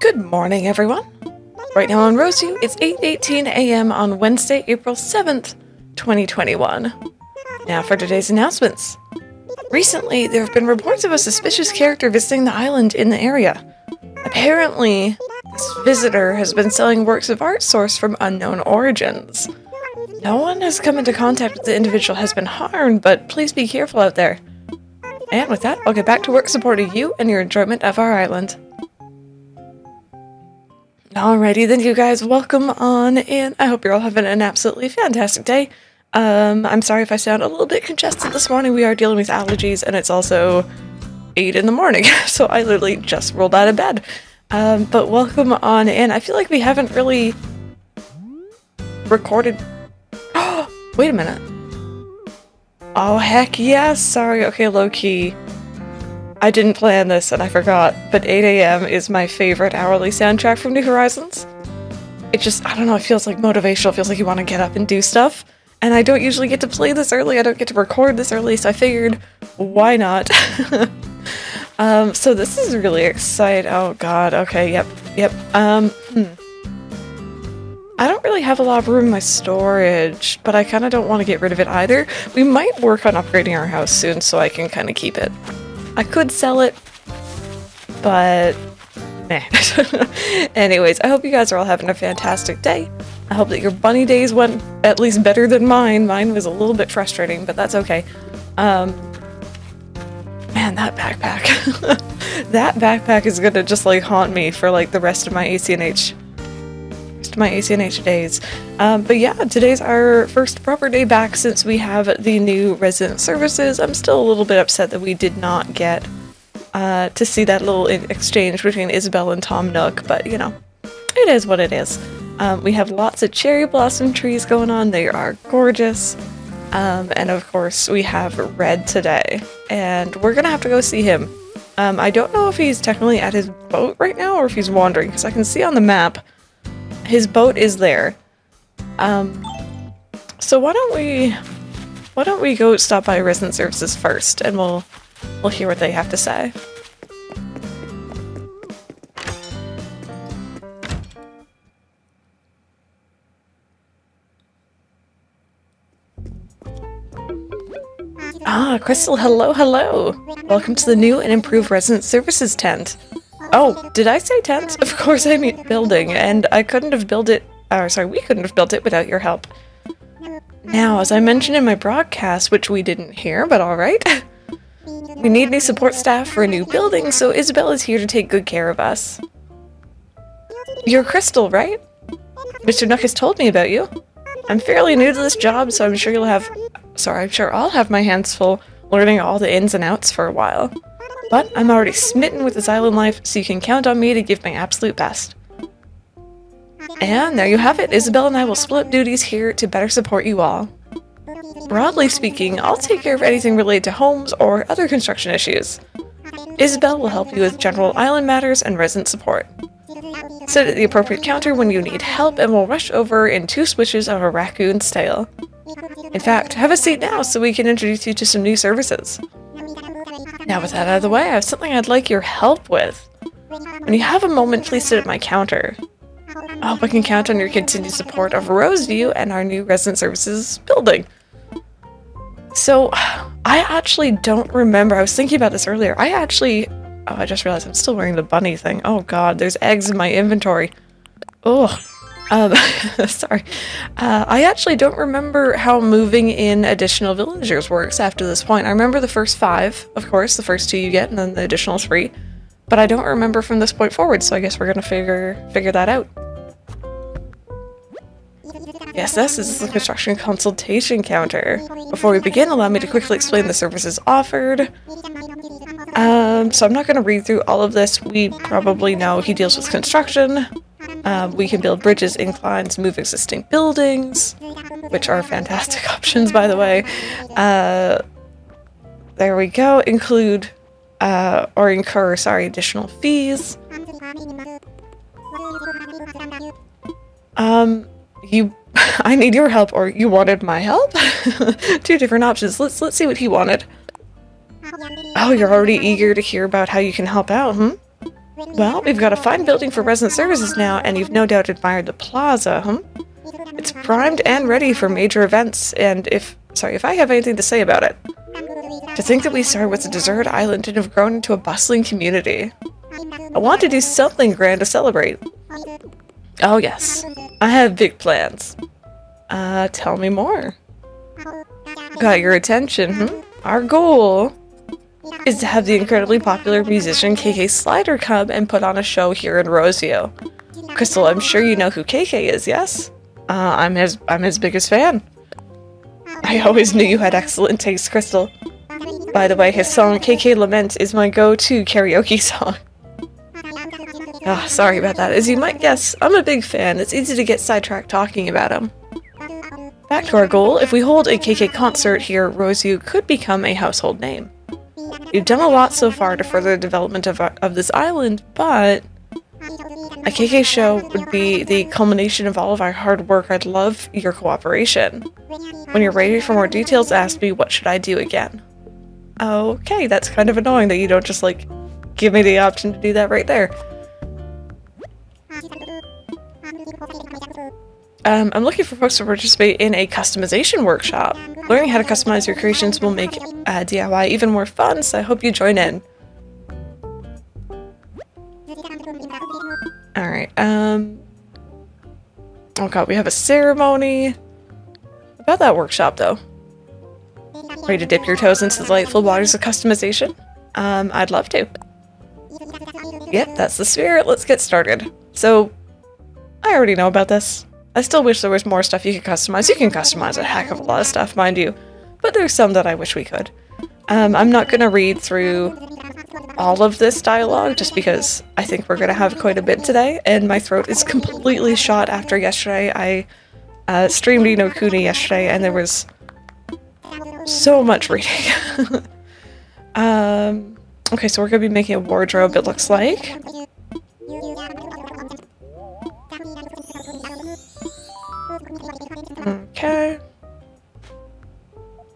Good morning, everyone. Right now on Roseview, it's 8:18 a.m. on Wednesday, April 7th, 2021. Now for today's announcements. Recently, there have been reports of a suspicious character visiting the island in the area. Apparently, this visitor has been selling works of art sourced from unknown origins. No one has come into contact with the individual has been harmed, but please be careful out there. And with that, I'll get back to work supporting you and your enjoyment of our island. Alrighty then, you guys, welcome on in. I hope you're all having an absolutely fantastic day. I'm sorry if I sound a little bit congested this morning. We are dealing with allergies, and it's also 8 in the morning, so I literally just rolled out of bed. But welcome on in. I feel like we haven't really recorded... Oh, wait a minute. Oh, heck yes! Sorry, okay, low-key. I didn't plan this and I forgot, but 8 a.m. is my favorite hourly soundtrack from New Horizons. It just, I don't know, it feels like motivational, it feels like you want to get up and do stuff. And I don't usually get to play this early, I don't get to record this early, so I figured, why not? So this is really exciting. Oh god, okay, yep. I don't really have a lot of room in my storage, but I kind of don't want to get rid of it either. We might work on upgrading our house soon so I can kind of keep it. I could sell it, but meh. Anyways, I hope you guys are all having a fantastic day. I hope that your bunny days went at least better than mine. Mine was a little bit frustrating, but that's okay. Man, that backpack. That backpack is gonna just like haunt me for like the rest of my ACNH days. But yeah, today's our first proper day back since we have the new resident services. I'm still a little bit upset that we did not get to see that little exchange between Isabelle and Tom Nook, but you know, it is what it is. We have lots of cherry blossom trees going on. They are gorgeous. And of course we have Red today, and we're gonna have to go see him. I don't know if he's technically at his boat right now or if he's wandering, because I can see on the map his boat is there. So why don't we go stop by resident services first, and we'll hear what they have to say. Ah, Crystal, hello. Welcome to the new and improved resident services tent. Oh, did I say tent? Of course I mean building, and I couldn't have built it, we couldn't have built it without your help. Now, as I mentioned in my broadcast, which we didn't hear, but alright, we need new support staff for a new building, so Isabelle is here to take good care of us. You're Crystal, right? Mr. Nook has told me about you. I'm fairly new to this job, so I'm sure I'll have my hands full learning all the ins and outs for a while. But I'm already smitten with this island life, so you can count on me to give my absolute best. And there you have it. Isabelle and I will split duties here to better support you all. Broadly speaking, I'll take care of anything related to homes or other construction issues. Isabelle will help you with general island matters and resident support. Sit at the appropriate counter when you need help, and we'll rush over in 2 switches of a raccoon style. In fact, have a seat now so we can introduce you to some new services. Now with that out of the way, I have something I'd like your help with. When you have a moment, please sit at my counter. I hope I can count on your continued support of Roseview and our new resident services building. So, I actually don't remember. I was thinking about this earlier. Oh, I just realized I'm still wearing the bunny thing. Oh god, there's eggs in my inventory. Ugh. Sorry. I actually don't remember how moving in additional villagers works after this point. I remember the first 5, of course, the first 2 you get, and then the additional 3. But I don't remember from this point forward, so I guess we're gonna figure that out. Yes, this is the construction consultation counter. Before we begin, allow me to quickly explain the services offered. So I'm not gonna read through all of this. We probably know he deals with construction. We can build bridges, inclines, move existing buildings, which are fantastic options, by the way. There we go. Include, or incur, additional fees. I need your help, or you wanted my help? 2 different options. Let's see what he wanted. Oh, you're already eager to hear about how you can help out, hmm? Well, we've got a fine building for resident services now, and you've no doubt admired the plaza, huh? It's primed and ready for major events, and if I have anything to say about it. To think that we started with a deserted island and have grown into a bustling community. I want to do something grand to celebrate. Oh yes, I have big plans. Tell me more. Got your attention, hmm? Our goal is to have the incredibly popular musician KK Slider come and put on a show here in Roseview. Crystal, I'm sure you know who KK is, yes? I'm his biggest fan. I always knew you had excellent taste, Crystal. By the way, his song KK Lament is my go-to karaoke song. Sorry about that. As you might guess, I'm a big fan. It's easy to get sidetracked talking about him. Back to our goal, if we hold a KK concert here, Roseview could become a household name. You've done a lot so far to further the development of this island, but a KK show would be the culmination of all of our hard work. I'd love your cooperation. When you're ready for more details, ask me what should I do again. Okay, that's kind of annoying that you don't just, like, give me the option to do that right there. I'm looking for folks to participate in a customization workshop. Learning how to customize your creations will make DIY even more fun, so I hope you join in. Alright, oh god, we have a ceremony. About that workshop, though. Ready to dip your toes into the delightful waters of customization? I'd love to. Yep, that's the spirit. Let's get started. So, I already know about this. I still wish there was more stuff you could customize. You can customize a heck of a lot of stuff, mind you. But there's some that I wish we could. I'm not going to read through all of this dialogue, just because I think we're going to have quite a bit today, and my throat is completely shot after yesterday. I streamed No Kuni yesterday, and there was so much reading. Okay, so we're going to be making a wardrobe, it looks like. Okay.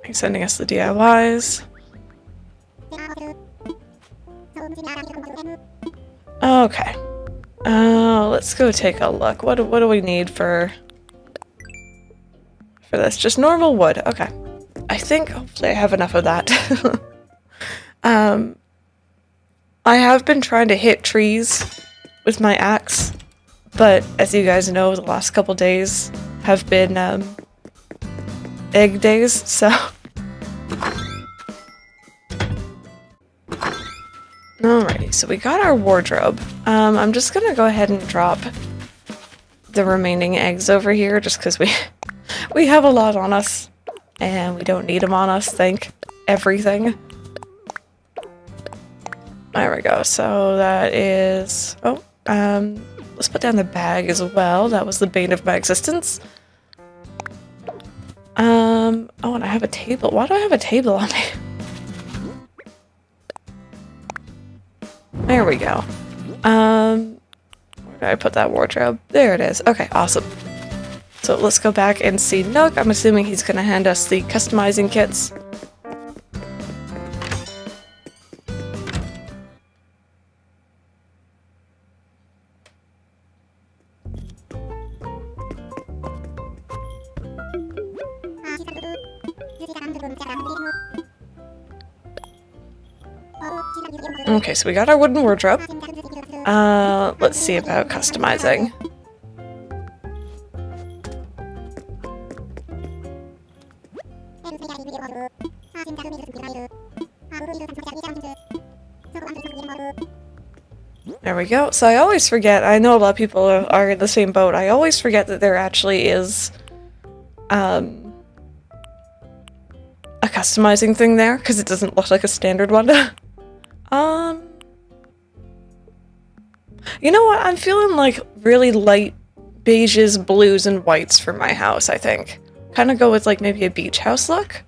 He's sending us the DIYs. Okay. Let's go take a look. What do we need for this? Just normal wood. Okay. I think hopefully I have enough of that. I have been trying to hit trees with my axe, but as you guys know, the last couple days have been egg days, so alrighty, so we got our wardrobe. I'm just gonna go ahead and drop the remaining eggs over here just because we have a lot on us and we don't need them on us, thank everything. There we go, so that is, let's put down the bag as well. That was the bane of my existence. Oh, and I have a table. Why do I have a table on me? There we go. Where did I put that wardrobe? There it is. Okay, awesome. So let's go back and see Nook. I'm assuming he's gonna hand us the customizing kits. Okay, so we got our wooden wardrobe. Let's see about customizing. There we go. So I always forget, I know a lot of people are in the same boat, I always forget that there actually is a customizing thing there, because it doesn't look like a standard one. You know what? I'm feeling like really light beiges, blues, and whites for my house, I think. Kind of go with like maybe a beach house look.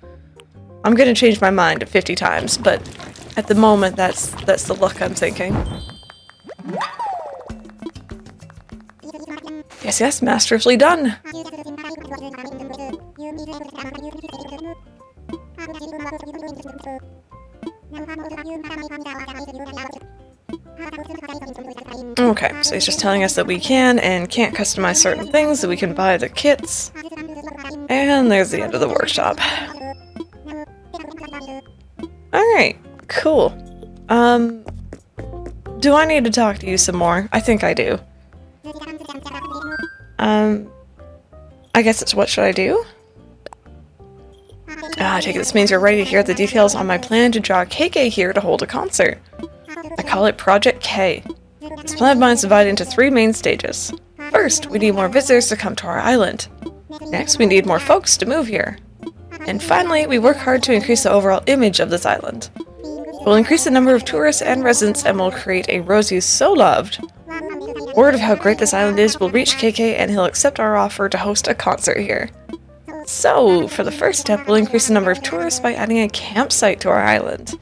I'm gonna change my mind 50 times, but at the moment that's the look I'm thinking. Yes, yes, masterfully done. Okay, so he's just telling us that we can and can't customize certain things, that we can buy the kits. And there's the end of the workshop. Alright, cool. Do I need to talk to you some more? I think I do. I guess it's what should I do? I take it this means you're ready to hear the details on my plan to draw KK here to hold a concert. I call it Project K. This plan of mine is divided into 3 main stages. First, we need more visitors to come to our island. Next, we need more folks to move here. And finally, we work hard to increase the overall image of this island. We'll increase the number of tourists and residents and we'll create a Roseview so loved. Word of how great this island is will reach KK and he'll accept our offer to host a concert here. So, for the first step, we'll increase the number of tourists by adding a campsite to our island.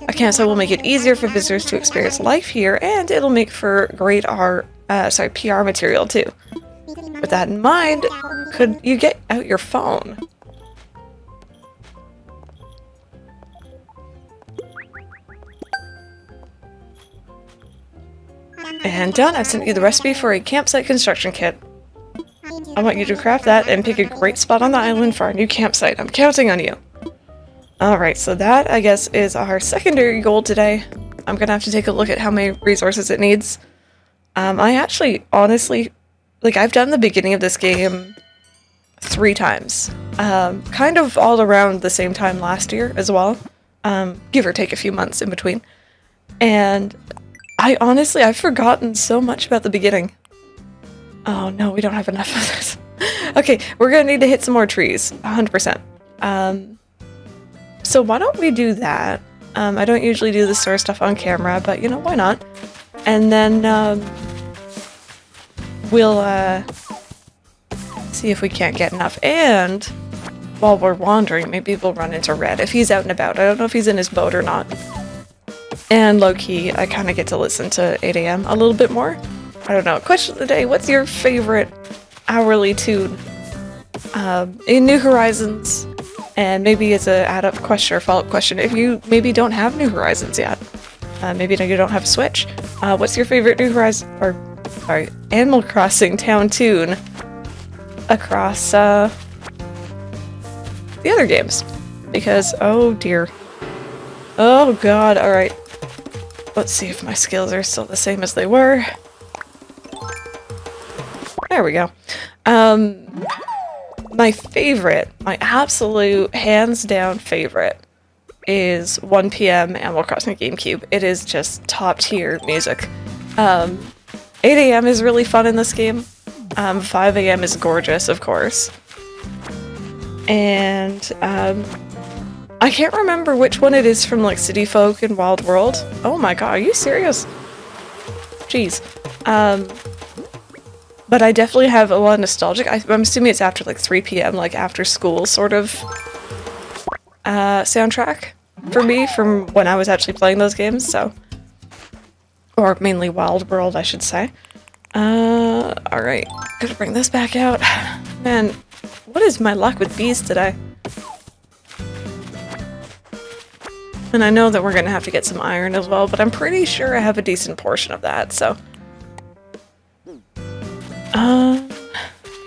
A campsite will make it easier for visitors to experience life here, and it'll make for great PR material too. With that in mind, could you get out your phone? And done, I've sent you the recipe for a campsite construction kit. I want you to craft that and pick a great spot on the island for our new campsite. I'm counting on you. Alright, so that, I guess, is our secondary goal today. I'm gonna have to take a look at how many resources it needs. I actually, honestly, like, I've done the beginning of this game 3 times. Kind of all around the same time last year as well. Give or take a few months in between. And I've forgotten so much about the beginning. Oh no, we don't have enough of this. Okay, we're gonna need to hit some more trees, 100%. So why don't we do that? I don't usually do this sort of stuff on camera, but you know, why not? And then we'll see if we can't get enough. And while we're wandering, maybe we'll run into Red if he's out and about. I don't know if he's in his boat or not. And low-key, I kind of get to listen to 8 AM a little bit more. I don't know. Question of the day, what's your favorite hourly tune in New Horizons? And maybe it's a add-up question or follow-up question if you maybe don't have New Horizons yet. Maybe you don't have a Switch. What's your favorite New Horizon, or sorry, Animal Crossing town tune across the other games? Because, oh dear. Oh god, alright. Let's see if my skills are still the same as they were. There we go. My favorite, my absolute hands-down favorite is 1 PM Animal Crossing GameCube. It is just top-tier music. 8 AM is really fun in this game. 5 AM is gorgeous, of course. And, I can't remember which one it is from, like, City Folk and Wild World. Oh my god, are you serious? Jeez. But I definitely have a lot of nostalgic. I'm assuming it's after, like, 3 PM, like, after school sort of soundtrack for me from when I was actually playing those games, so. Or mainly Wild World, I should say. Alright. Gotta bring this back out. Man, what is my luck with bees today? And I know that we're gonna have to get some iron as well, but I'm pretty sure I have a decent portion of that, so.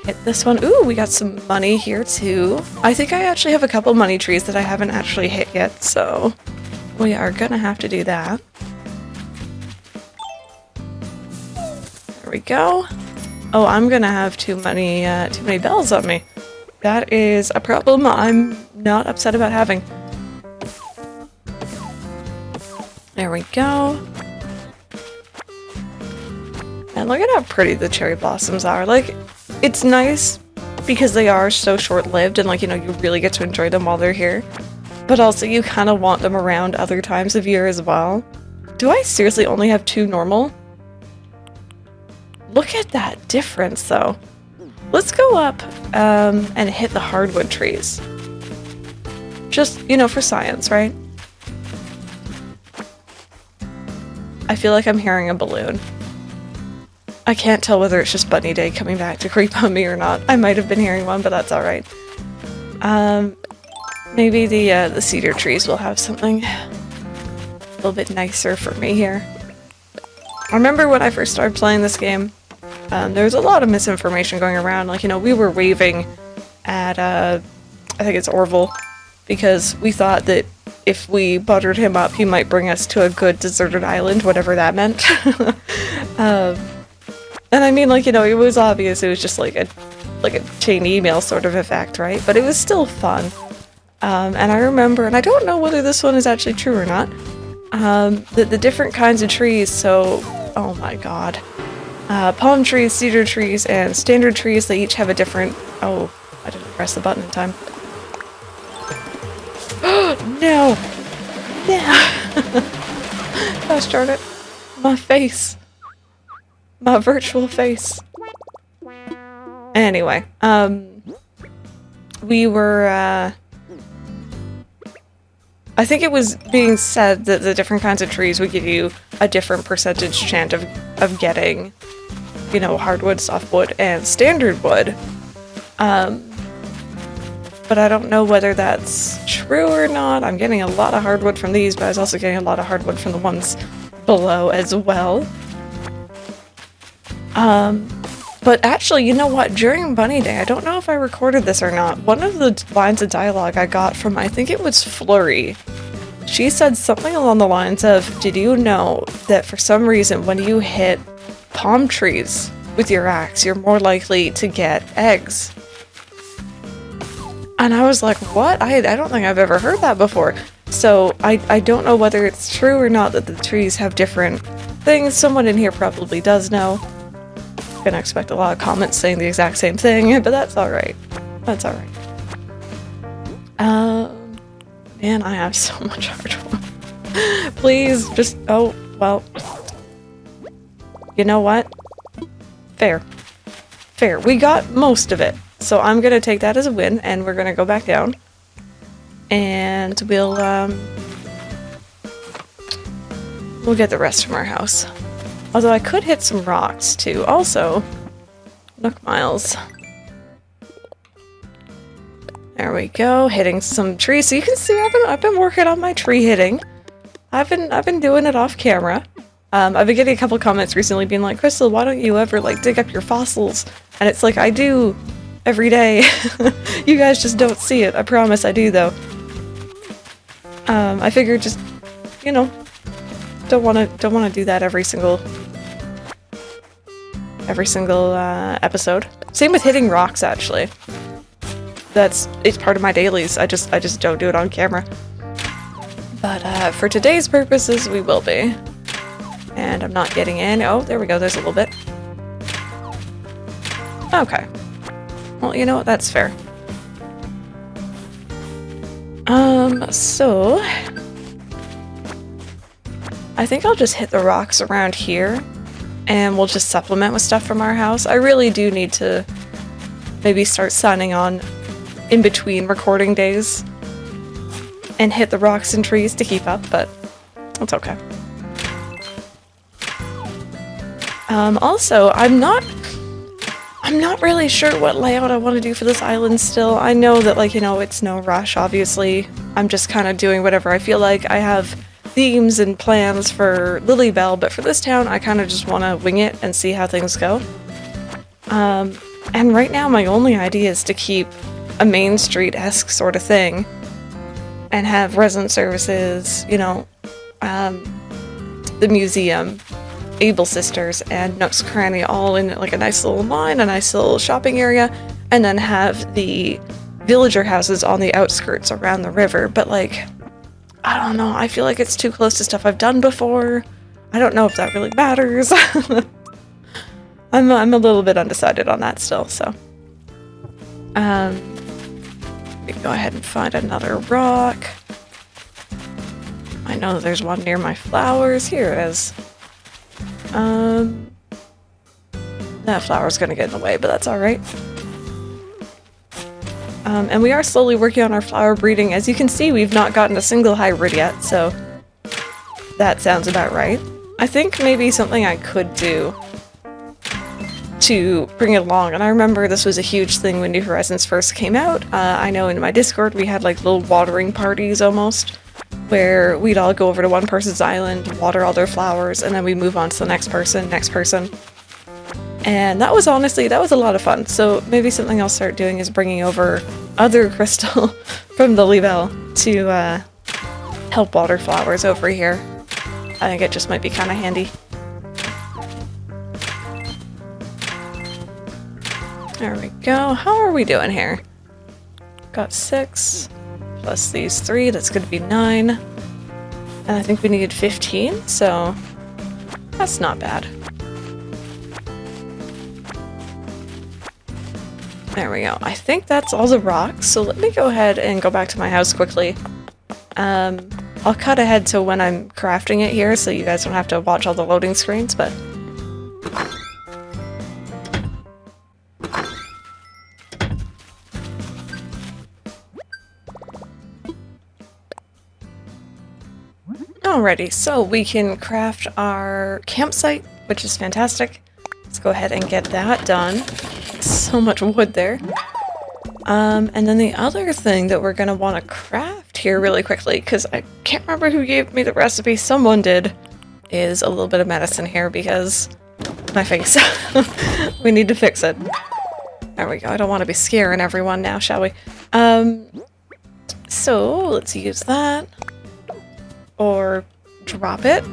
Hit this one. Ooh, we got some money here too. I think I actually have a couple money trees that I haven't actually hit yet, so we are gonna have to do that. There we go. Oh, I'm gonna have too many bells on me. That is a problem I'm not upset about having. There we go. And look at how pretty the cherry blossoms are. Like, it's nice because they are so short-lived and, like, you know, you really get to enjoy them while they're here. But also you kind of want them around other times of year as well. Do I seriously only have 2 normal? Look at that difference, though. Let's go up and hit the hardwood trees. Just, you know, for science, right? I feel like I'm hearing a balloon. I can't tell whether it's just Bunny Day coming back to creep on me or not. I might have been hearing one, but that's alright. Maybe the cedar trees will have something a little bit nicer for me here. I remember when I first started playing this game, there was a lot of misinformation going around. Like, you know, we were waving at, I think it's Orville, because we thought that if we buttered him up, he might bring us to a good deserted island, whatever that meant. And I mean, like, you know, it was obvious it was just like a chain email sort of effect, right? But it was still fun. And I remember, and I don't know whether this one is actually true or not, the different kinds of trees, so, oh my god. Palm trees, cedar trees, and standard trees, they each have a different... Oh, I didn't press the button in time. No! No! Gosh darn it. My face. My virtual face. Anyway, we were, I think it was being said that the different kinds of trees would give you a different percentage chance of getting, you know, hardwood, softwood, and standard wood. But I don't know whether that's true or not. I'm getting a lot of hardwood from these, but I was also getting a lot of hardwood from the ones below as well. But actually, you know what? During Bunny Day, I don't know if I recorded this or not, one of the lines of dialogue I got from, I think it was Flurry, she said something along the lines of, did you know that for some reason when you hit palm trees with your axe, you're more likely to get eggs? And I was like, what? I don't think I've ever heard that before. So I don't know whether it's true or not that the trees have different things. Someone in here probably does know. Gonna expect a lot of comments saying the exact same thing, but that's alright. That's alright. Man, I have so much hardwood. Please, just, oh, well. You know what? Fair. Fair. We got most of it. So I'm gonna take that as a win, and we're gonna go back down. And we'll get the rest from our house. Although I could hit some rocks, too. Also, Nook Miles. There we go, hitting some trees. So you can see I've been working on my tree hitting. I've been doing it off camera. I've been getting a couple comments recently being like, Crystal, why don't you ever, like, dig up your fossils? And it's like, I do every day. You guys just don't see it. I promise I do, though. I figured just, you know, don't want to do that every single episode. Same with hitting rocks, actually. It's part of my dailies. I just don't do it on camera. But for today's purposes, we will be. And I'm not getting in. Oh, there we go. There's a little bit. Okay. Well, you know what? That's fair. So I think I'll just hit the rocks around here, and we'll just supplement with stuff from our house. I really do need to maybe start signing on in between recording days and hit the rocks and trees to keep up, but it's okay. Also, I'm not really sure what layout I want to do for this island still. I know that, like, you know, it's no rush, obviously. I'm just kind of doing whatever I feel like. I have themes and plans for Lilybell, but for this town, I kind of just want to wing it and see how things go. And right now, my only idea is to keep a Main Street-esque sort of thing and have resident services, you know, the museum, Able Sisters, and Nook's Cranny all in like a nice little line, a nice little shopping area, and then have the villager houses on the outskirts around the river. But, like, I don't know, I feel like it's too close to stuff I've done before. I don't know if that really matters. I'm a little bit undecided on that still, so. We can go ahead and find another rock. I know there's one near my flowers. Here it is. That flower's gonna get in the way, but that's alright. And we are slowly working on our flower breeding. As you can see, we've not gotten a single hybrid yet, so that sounds about right. I think maybe something I could do to bring it along, and I remember this was a huge thing when New Horizons first came out. I know in my Discord we had like little watering parties almost, where we'd all go over to one person's island, water all their flowers, and then we move on to the next person. And that was honestly, that was a lot of fun. So maybe something I'll start doing is bringing over other crystal from the Level to help water flowers over here. I think it just might be kind of handy. There we go. How are we doing here? Got 6 plus these 3. That's going to be 9. And I think we needed 15, so that's not bad. There we go. I think that's all the rocks, so let me go ahead and go back to my house quickly. I'll cut ahead to when I'm crafting it here, so you guys don't have to watch all the loading screens, but... Alrighty, so we can craft our campsite, which is fantastic. Let's go ahead and get that done. So much wood there. And then the other thing that we're gonna want to craft here really quickly, because I can't remember who gave me the recipe, someone did, is a little bit of medicine here because my face. We need to fix it. There we go. I don't want to be scaring everyone now, shall we? So let's use that. Or drop it.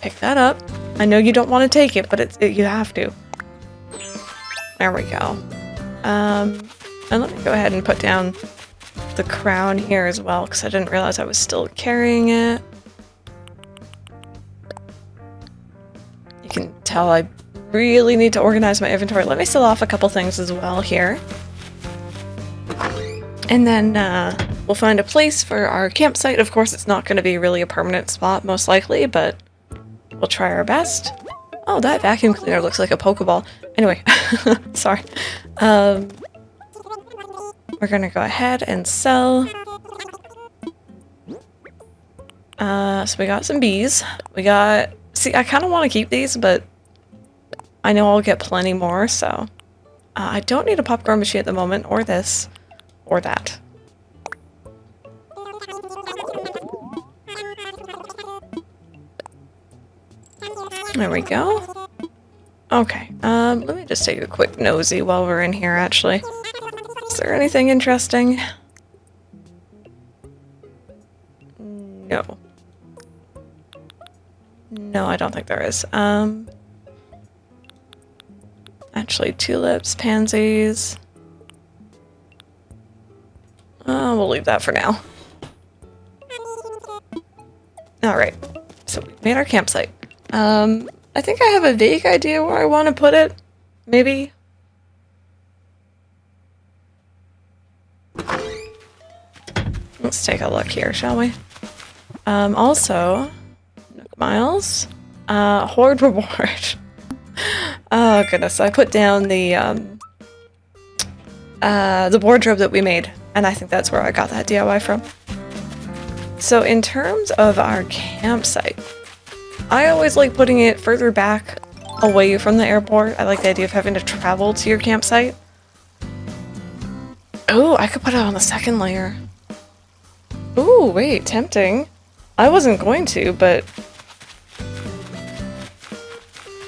Pick that up. I know you don't want to take it, but you have to. There we go. And let me go ahead and put down the crown here as well, because I didn't realize I was still carrying it. You can tell I really need to organize my inventory. Let me sell off a couple things as well here. And then we'll find a place for our campsite. Of course, it's not going to be really a permanent spot, most likely, but we'll try our best. Oh, that vacuum cleaner looks like a Pokeball. Anyway, sorry. We're going to go ahead and sell. So we got some bees. We got... See, I kind of want to keep these, but I know I'll get plenty more, so... I don't need a popcorn machine at the moment, or this. Or that. There we go. Okay, let me just take a quick nosy while we're in here, actually. Is there anything interesting? No. No, I don't think there is. Actually, tulips, pansies... we'll leave that for now. Alright, so we made our campsite. I think I have a vague idea where I want to put it. Maybe. Let's take a look here, shall we? Also, Nook Miles, Hoard Reward. Oh goodness, I put down the wardrobe that we made. And I think that's where I got that DIY from. So in terms of our campsite, I always like putting it further back away from the airport. I like the idea of having to travel to your campsite. Oh, I could put it on the second layer. Ooh, wait, tempting. I wasn't going to, but...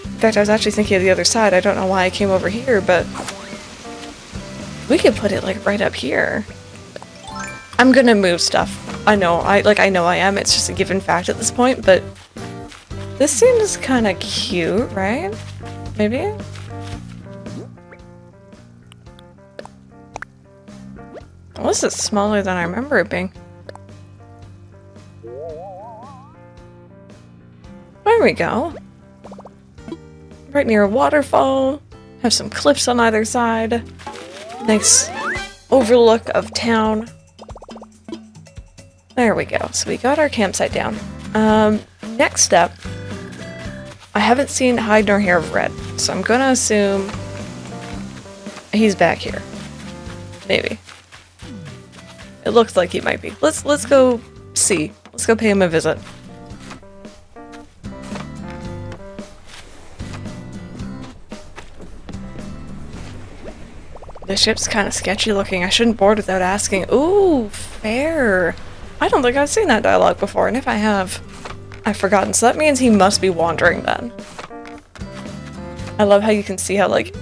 In fact, I was actually thinking of the other side. I don't know why I came over here, but... We could put it, like, right up here. I'm gonna move stuff. I know I am. It's just a given fact at this point, but... This seems kind of cute, right? Maybe? Well, this is smaller than I remember it being. There we go. Right near a waterfall. Have some cliffs on either side. Nice overlook of town. There we go. So we got our campsite down. Next step. I haven't seen hide nor hair of Red, so I'm gonna assume he's back here. Maybe. It looks like he might be. Let's go see. Let's go pay him a visit. The ship's kind of sketchy looking. I shouldn't board without asking. Ooh, fair. I don't think I've seen that dialogue before, and if I have, I've forgotten. So that means he must be wandering then. I love how you can see how, like,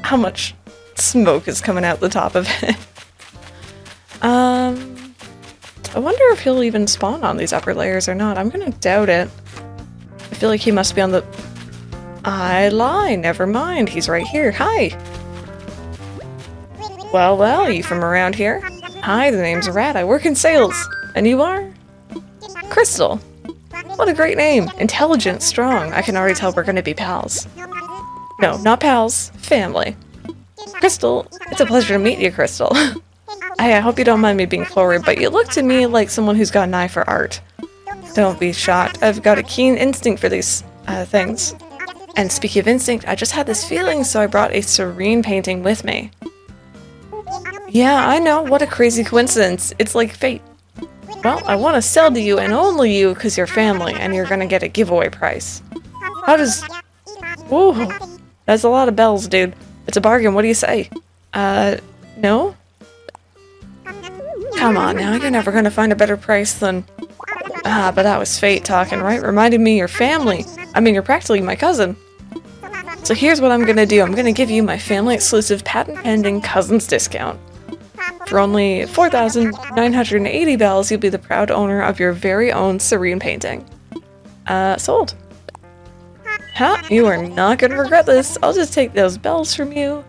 how much smoke is coming out the top of it. I wonder if he'll even spawn on these upper layers or not. I'm gonna doubt it. I feel like he must be on the... I lie, never mind. He's right here. Hi! Well, well, you from around here? Hi, the name's Rat. I work in sales. And you are? Crystal. What a great name. Intelligent, strong. I can already tell we're gonna be pals. No, not pals. Family. Crystal, it's a pleasure to meet you, Crystal. I hope you don't mind me being forward, but you look to me like someone who's got an eye for art. Don't be shocked. I've got a keen instinct for these things. And speaking of instinct, I just had this feeling, so I brought a serene painting with me. Yeah, I know. What a crazy coincidence. It's like fate. Well, I want to sell to you and only you because you're family, and you're gonna get a giveaway price. How does... Whoa. That's a lot of bells, dude. It's a bargain. What do you say? No? Come on now, you're never gonna find a better price than... Ah, but that was fate talking, right? Reminded me of your family. I mean, you're practically my cousin. So here's what I'm gonna do. I'm gonna give you my family-exclusive patent-pending cousin's discount. For only 4,980 bells, you'll be the proud owner of your very own serene painting. Sold. Huh? You are not gonna regret this. I'll just take those bells from you.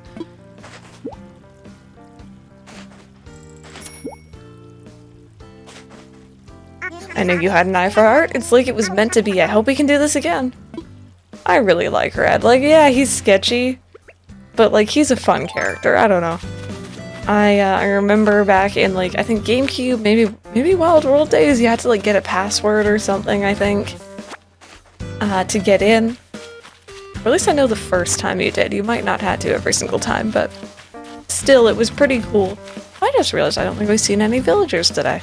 I knew you had an eye for art. It's like it was meant to be. I hope we can do this again. I really like Red. Like, yeah, he's sketchy, but like he's a fun character. I don't know. I remember back in like I think GameCube, maybe Wild World days, you had to like get a password or something. I think to get in. Or at least I know the first time you did. You might not have to every single time, but still, it was pretty cool. I just realized I don't think we've seen any villagers today.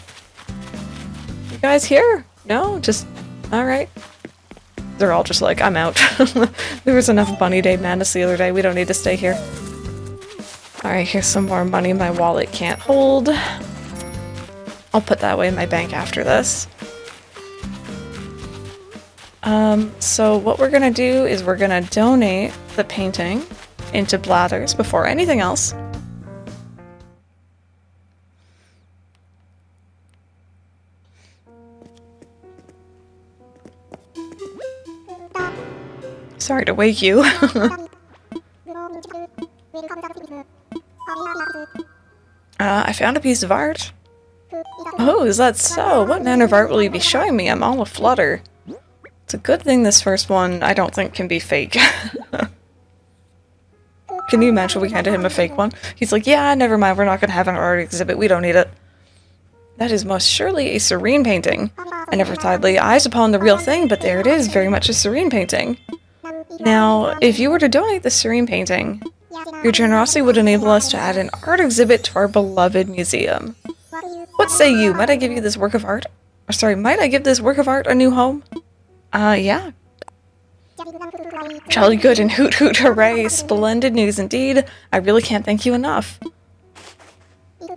You guys here? No? Just... alright. They're all just like, I'm out. There was enough Bunny Day madness the other day. We don't need to stay here. Alright, here's some more money my wallet can't hold. I'll put that away in my bank after this. So what we're gonna do is we're gonna donate the painting into Blathers before anything else. Sorry to wake you. I found a piece of art. Oh, is that so? What manner of art will you be showing me? I'm all aflutter. It's a good thing this first one I don't think can be fake. Can you imagine we handed him a fake one? He's like, yeah, never mind, we're not gonna have an art exhibit, we don't need it. That is most surely a serene painting. I never thought I'd lay eyes upon the real thing, but there it is, very much a serene painting. Now, if you were to donate the serene painting, your generosity would enable us to add an art exhibit to our beloved museum. What say you? Might I give you this work of art? Or sorry, might I give this work of art a new home? Yeah. Jolly good and hoot hoot hooray. Splendid news indeed. I really can't thank you enough.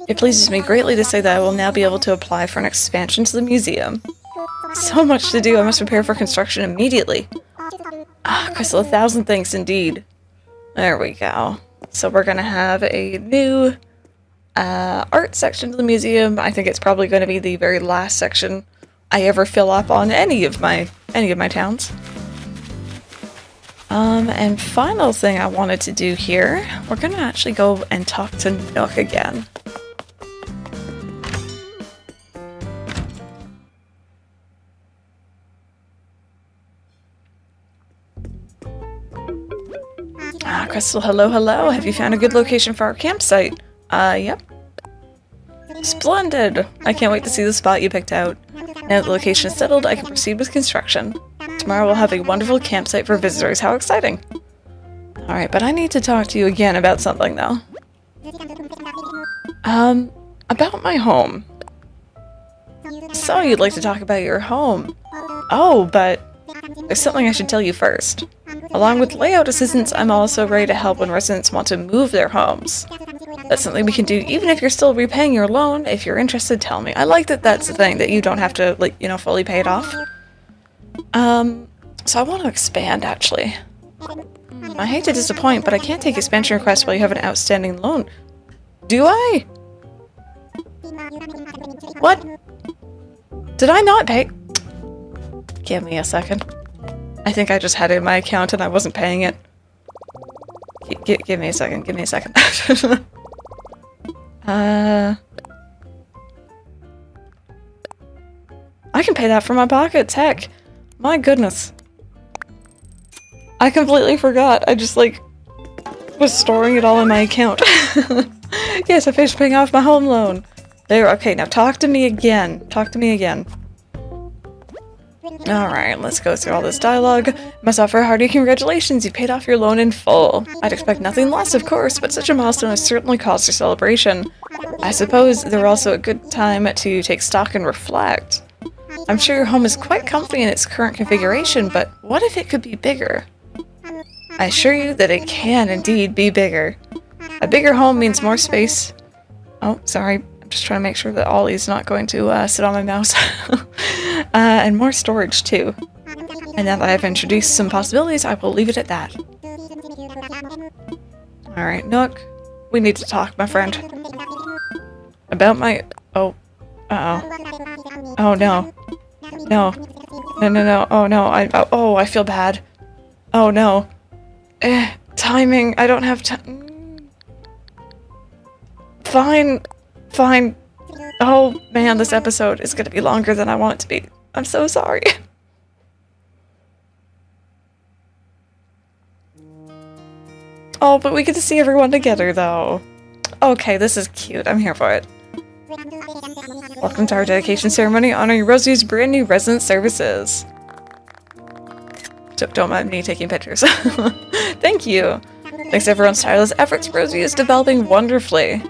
It pleases me greatly to say that I will now be able to apply for an expansion to the museum. So much to do, I must prepare for construction immediately. Ah, Crystal, 1,000 thanks indeed. There we go. So we're gonna have a new art section to the museum. I think it's probably going to be the very last section I ever fill up on any of my towns. And final thing I wanted to do here, we're gonna actually go and talk to Nook again. Ah, Crystal, hello, hello. Have you found a good location for our campsite? Yep. Splendid! I can't wait to see the spot you picked out. Now that the location is settled, I can proceed with construction. Tomorrow we'll have a wonderful campsite for visitors. How exciting! Alright, but I need to talk to you again about something, though. About my home. So, you'd like to talk about your home. Oh, but there's something I should tell you first. Along with layout assistance, I'm also ready to help when residents want to move their homes. That's something we can do even if you're still repaying your loan. If you're interested, tell me. I like that that's the thing, that you don't have to, like, you know, fully pay it off. So I want to expand, actually. I hate to disappoint, but I can't take expansion requests while you have an outstanding loan. Do I? What? Did I not pay? Give me a second. I think I just had it in my account and I wasn't paying it. Give me a second, give me a second. I can pay that from my pockets, heck. My goodness. I completely forgot. I just, like, was storing it all in my account. Yes, I finished paying off my home loan. There, okay, now talk to me again. Talk to me again. Alright, let's go through all this dialogue. Must offer a hearty congratulations, you paid off your loan in full. I'd expect nothing less, of course, but such a milestone has certainly caused a celebration. I suppose they were also a good time to take stock and reflect. I'm sure your home is quite comfy in its current configuration, but what if it could be bigger? I assure you that it can indeed be bigger. A bigger home means more space. Oh, sorry. I'm just trying to make sure that Ollie's not going to sit on my mouse. And more storage, too. And now that I've introduced some possibilities, I will leave it at that. Alright, Nook. We need to talk, my friend. About my... Oh. Uh-oh. Oh, no. No. No, no, no. Oh, no. I feel bad. Oh, no. Timing. I don't have time. Fine. Fine. Oh, man, this episode is gonna be longer than I want it to be. I'm so sorry. Oh, but we get to see everyone together, though. Okay, this is cute. I'm here for it. Welcome to our dedication ceremony honoring Roseview's brand new resident services. Don't mind me taking pictures. Thank you. Thanks to everyone's tireless efforts, Roseview is developing wonderfully.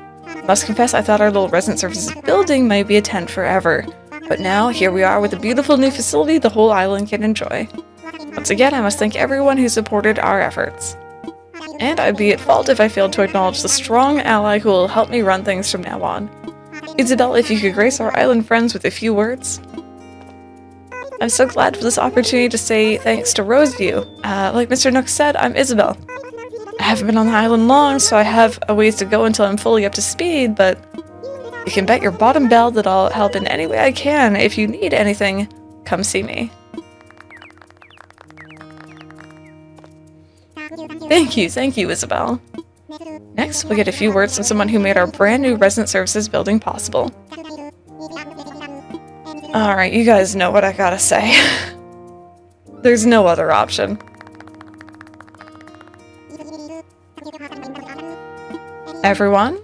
Must confess, I thought our little resident services building might be a tent forever. But now, here we are with a beautiful new facility the whole island can enjoy. Once again, I must thank everyone who supported our efforts. And I'd be at fault if I failed to acknowledge the strong ally who will help me run things from now on. Isabel, if you could grace our island friends with a few words. I'm so glad for this opportunity to say thanks to Roseview. Like Mr. Nook said, I'm Isabel. I haven't been on the island long, so I have a ways to go until I'm fully up to speed, but you can bet your bottom bell that I'll help in any way I can. If you need anything, come see me. Thank you, Isabel. Next, we'll get a few words from someone who made our brand new resident services building possible. Alright, you guys know what I gotta say. There's no other option. Everyone,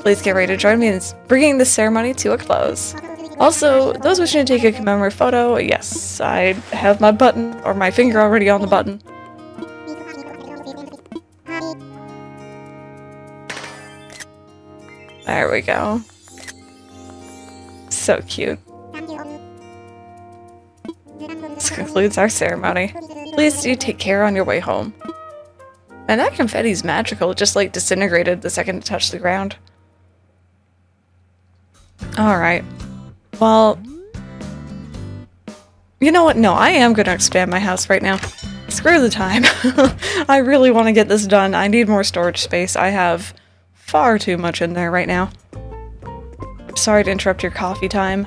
please get ready to join me in bringing this ceremony to a close. Also, those wishing to take a commemorative photo, yes, I have my button, or my finger already on the button. There we go. So cute. This concludes our ceremony. Please do take care on your way home. And that confetti's magical, it just like disintegrated the second it touched the ground. Alright. Well, you know what? No, I am going to expand my house right now. Screw the time. I really want to get this done. I need more storage space. I have far too much in there right now. Sorry to interrupt your coffee time.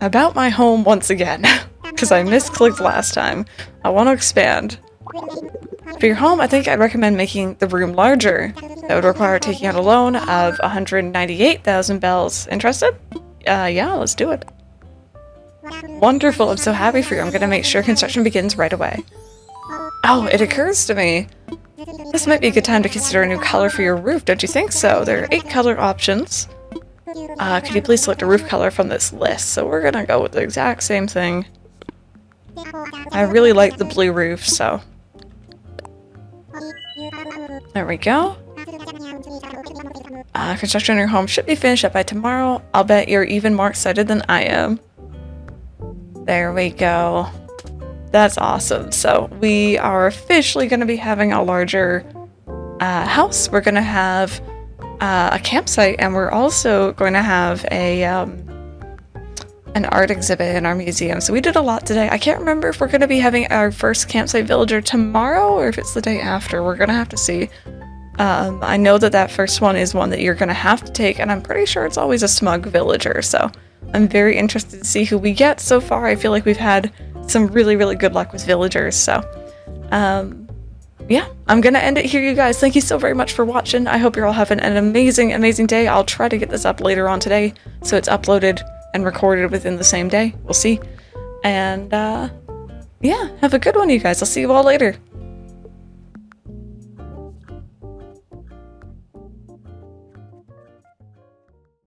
About my home once again, because I misclicked last time. I want to expand. For your home, I think I'd recommend making the room larger. That would require taking out a loan of 198,000 bells. Interested? Yeah, let's do it. Wonderful, I'm so happy for you. I'm gonna make sure construction begins right away. Oh, it occurs to me. This might be a good time to consider a new color for your roof, don't you think so? There are 8 color options. Could you please select a roof color from this list? So we're gonna go with the exact same thing. I really like the blue roof, so... There we go. Construction on your home should be finished up by tomorrow. I'll bet you're even more excited than I am. There we go. That's awesome. So we are officially going to be having a larger house. We're going to have a campsite, and we're also going to have a an art exhibit in our museum. So we did a lot today. I can't remember if we're going to be having our first campsite villager tomorrow or if it's the day after. We're going to have to see. I know that that first one is one that you're going to have to take, and I'm pretty sure it's always a smug villager. So I'm very interested to see who we get. So far, I feel like we've had some really, really good luck with villagers. So yeah, I'm going to end it here, you guys. Thank you so very much for watching. I hope you're all having an amazing, amazing day. I'll try to get this up later on today, so it's uploaded and recorded within the same day. We'll see. And yeah, have a good one, you guys. I'll see you all later.